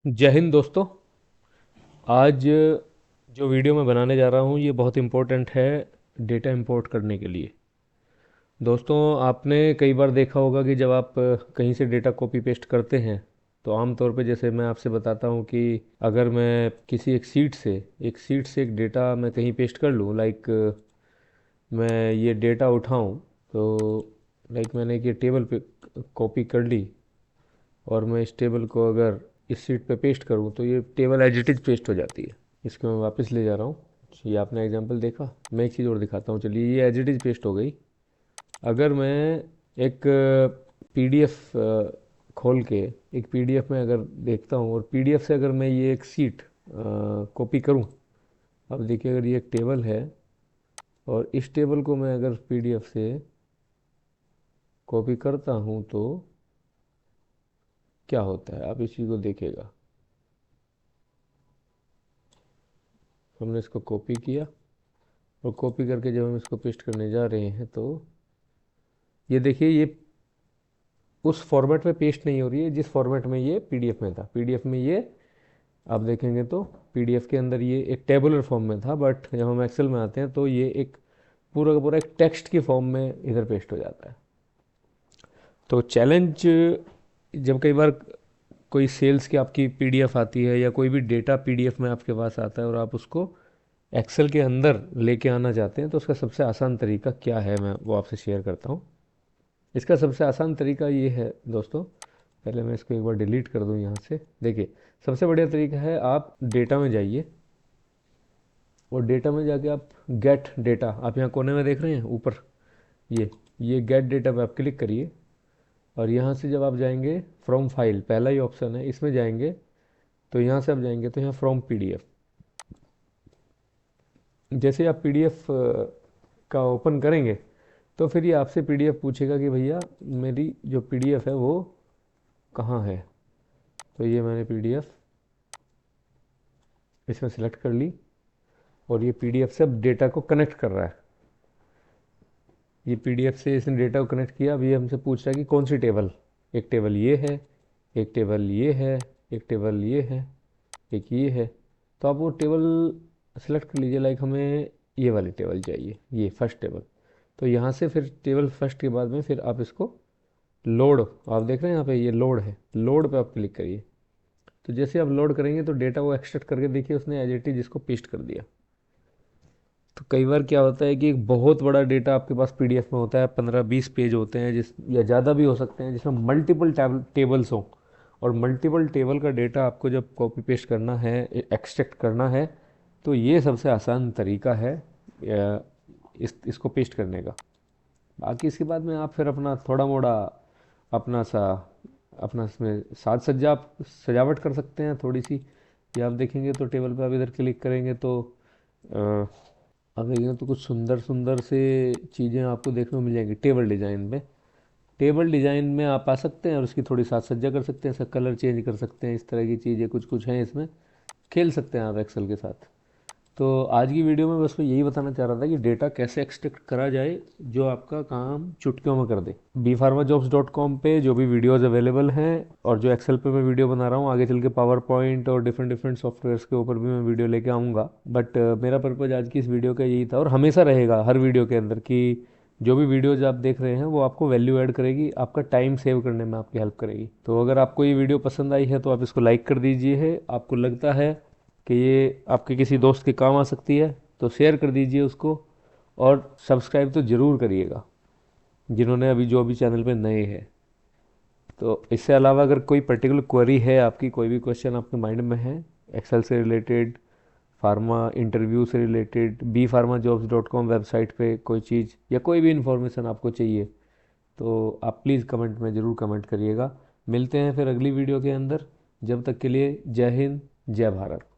जय हिंद दोस्तों। आज जो वीडियो मैं बनाने जा रहा हूँ ये बहुत इम्पोर्टेंट है डेटा इंपोर्ट करने के लिए। दोस्तों, आपने कई बार देखा होगा कि जब आप कहीं से डेटा कॉपी पेस्ट करते हैं तो आमतौर पे जैसे मैं आपसे बताता हूँ कि अगर मैं किसी एक सीट से एक डेटा मैं कहीं पेस्ट कर लूँ, लाइक मैं ये डेटा उठाऊँ, तो लाइक मैंने एक ये टेबल पे कॉपी कर ली और मैं इस टेबल को अगर इस सीट पे पेस्ट करूँ तो ये table as it is paste हो जाती है। इसको मैं वापस ले जा रहा हूँ। ये आपने एग्जांपल देखा। मैं एक चीज़ और दिखाता हूँ, चलिए ये एज इट इज़ पेस्ट हो गई। अगर मैं एक पीडीएफ खोल के एक पीडीएफ में अगर देखता हूँ और पीडीएफ से अगर मैं ये एक सीट कॉपी करूँ, अब देखिए अगर ये एक टेबल है और इस टेबल को मैं अगर पीडीएफ से कॉपी करता हूँ तो क्या होता है, आप इस चीज़ को देखिएगा। हमने इसको कॉपी किया और कॉपी करके जब हम इसको पेस्ट करने जा रहे हैं तो ये देखिए ये उस फॉर्मेट में पेस्ट नहीं हो रही है जिस फॉर्मेट में ये पीडीएफ में था। पीडीएफ में ये आप देखेंगे तो पीडीएफ के अंदर ये एक टेबुलर फॉर्म में था, बट जब हम एक्सेल में आते हैं तो ये एक पूरा का पूरा एक टेक्स्ट की फॉर्म में इधर पेस्ट हो जाता है। तो चैलेंज, जब कई बार कोई सेल्स की आपकी पीडीएफ आती है या कोई भी डेटा पीडीएफ में आपके पास आता है और आप उसको एक्सेल के अंदर लेके आना चाहते हैं, तो उसका सबसे आसान तरीका क्या है मैं वो आपसे शेयर करता हूँ। इसका सबसे आसान तरीका ये है दोस्तों, पहले मैं इसको एक बार डिलीट कर दूँ यहाँ से। देखिए, सबसे बढ़िया तरीका है आप डेटा में जाइए और डेटा में जाके आप गेट डेटा, आप यहाँ कोने में देख रहे हैं ऊपर, ये गेट डेटा पे आप क्लिक करिए और यहाँ से जब आप जाएंगे फ्रॉम फाइल, पहला ही ऑप्शन है इसमें जाएंगे, तो यहाँ से आप जाएंगे तो यहाँ फ्रॉम पीडीएफ। जैसे आप पीडीएफ का ओपन करेंगे तो फिर ये आपसे पीडीएफ पूछेगा कि भैया मेरी जो पीडीएफ है वो कहाँ है। तो ये मैंने पीडीएफ इसमें सेलेक्ट कर ली और ये पीडीएफ से अब डेटा को कनेक्ट कर रहा है। ये पीडीएफ से इसने डेटा को कनेक्ट किया। अब ये हमसे पूछ रहा है कि कौन सी टेबल। एक टेबल ये है, एक टेबल ये है, एक टेबल ये है, एक ये है। तो आप वो टेबल सेलेक्ट कर लीजिए, लाइक हमें ये वाली टेबल चाहिए, ये फर्स्ट टेबल। तो यहाँ से फिर टेबल फर्स्ट के बाद में फिर आप इसको लोड, आप देख रहे हैं यहाँ पे ये लोड है, लोड पे आप क्लिक करिए। तो जैसे आप लोड करेंगे तो डेटा वो एक्सट्रैक्ट करके देखिए उसने एज इट इज इसको पेस्ट कर दिया। तो कई बार क्या होता है कि एक बहुत बड़ा डेटा आपके पास पीडीएफ में होता है, 15-20 पेज होते हैं जिस या ज़्यादा भी हो सकते हैं, जिसमें मल्टीपल टेबल्स हों। और मल्टीपल टेबल का डेटा आपको जब कॉपी पेस्ट करना है, एक्सट्रैक्ट करना है, तो ये सबसे आसान तरीका है इसको पेस्ट करने का। बाकी इसके बाद में आप फिर अपना थोड़ा मोड़ा अपना सा अपना इसमें साज सज्जा आप सजावट कर सकते हैं थोड़ी सी। ये आप देखेंगे तो टेबल पे आप इधर क्लिक करेंगे तो अ, आप देखेंगे तो कुछ सुंदर सुंदर से चीज़ें आपको देखने को मिल जाएंगी टेबल डिज़ाइन में। टेबल डिज़ाइन में आप आ सकते हैं और उसकी थोड़ी साज सज्जा कर सकते हैं, इसका कलर चेंज कर सकते हैं, इस तरह की चीज़ें कुछ कुछ हैं इसमें। खेल सकते हैं आप एक्सेल के साथ। तो आज की वीडियो में बस मैं यही बताना चाह रहा था कि डेटा कैसे एक्सट्रैक्ट करा जाए जो आपका काम चुटकियों में कर दे। bpharmajobs.com पे जो भी वीडियोस अवेलेबल हैं और जो एक्सेल पे मैं वीडियो बना रहा हूँ, आगे चल के पावर पॉइंट और डिफरेंट डिफरेंट सॉफ्टवेयर्स के ऊपर भी मैं वीडियो लेके आऊँगा। बट मेरा पर्पज़ आज की इस वीडियो का यही था और हमेशा रहेगा हर वीडियो के अंदर कि जो भी वीडियोज आप देख रहे हैं वो आपको वैल्यू ऐड करेगी, आपका टाइम सेव करने में आपकी हेल्प करेगी। तो अगर आपको ये वीडियो पसंद आई है तो आप इसको लाइक कर दीजिए है, आपको लगता है कि ये आपके किसी दोस्त के काम आ सकती है तो शेयर कर दीजिए उसको, और सब्सक्राइब तो ज़रूर करिएगा जिन्होंने अभी जो भी चैनल पे नए हैं। तो इससे अलावा अगर कोई पर्टिकुलर क्वेरी है, आपकी कोई भी क्वेश्चन आपके माइंड में है एक्सेल से रिलेटेड, फार्मा इंटरव्यू से रिलेटेड, bpharmajobs.com वेबसाइट पे कोई चीज़ या कोई भी इन्फॉर्मेशन आपको चाहिए, तो आप प्लीज़ कमेंट में ज़रूर कमेंट करिएगा। मिलते हैं फिर अगली वीडियो के अंदर। जब तक के लिए जय हिंद, जय भारत।